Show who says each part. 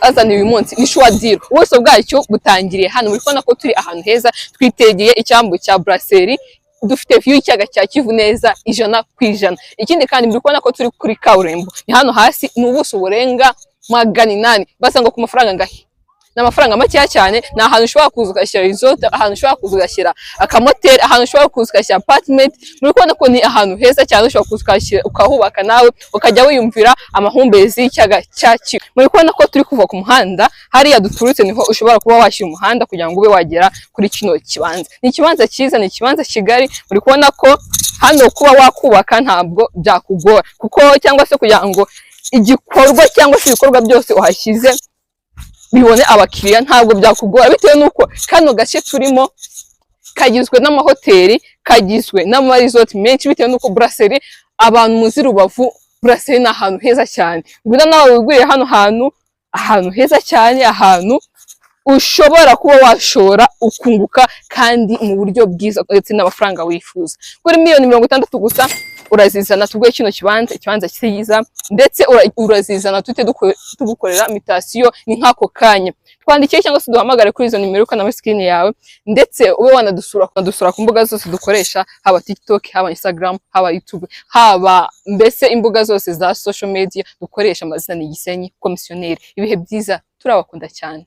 Speaker 1: azaniye uyu munsi ni sure deal. Ubuso bwacyo butangiriye hano muri kubona ko turi ahantu heza twitegeye icyambu cya Brasserie, dufite view y'icyaga cya Kivu neza 100%. Ikindi kandi muri kubona ko turi kuri kaburimbo, ni hano hasi ni ubuso burenga 800 basa ngo ku mafaranga ngahe n'amafaranga make cyane. Ni ahantu ushobora kuza ugashyira resort, ahantu ushobora kuza ugashyira akamotel, ahantu ushobora kuza ugashyira apartment. Muri kubona ko ni ahantu heza cyane ushobora kuza ugashyira ukahubaka nawe ukajya wiyumvira amahumbezi y'icyaga cya Kivu. Muri kubona ko turi kuva ku muhanda hariya duturutse, niho ushobora kuba washyira umuhanda kugira ngo ube wagera kuri kino kibanza. Ni ikibanza cyiza, ni ikibanza kigari. Muri kubona ko hano kuba wakubaka ntabwo byakugora, kuko cyangwa se kugira ngo igikorwa cyangwa se ibikorwa byose uhashyize bibone abakiriya ntabwo byakugora, bitewe nuko kano gace turimo kagizwe n'amahoteli, kagizwe n'amaresort menshi, bitewe nuko Brasserie abantu muzi Rubavu, Brasserie ni ahantu heza cyane. Ngwino nawe wiguriye hano hantu, ahantu heza cyane, ahantu ushobora kuba washora ukunguka kandi mu buryo bwiza ndetse n'amafaranga wifuza. Kuri $60,000 gusa urazizana tubwe kino kibanza cyiza, ndetse urazizana tugukorera mutation ni nkako kanya. Twandikiye cyangwa se duhamagare kuri izo nimero kana muri screen yawe, ndetse ube wanadusura ku mbuga zose dukoresha, haba TikTok, haba Instagram, haba YouTube, haba mbese imbuga zose za social media dukoresha. Amazina ni Gisenyi Komisiyoneri. Ibihe byiza, turabakunda cyane.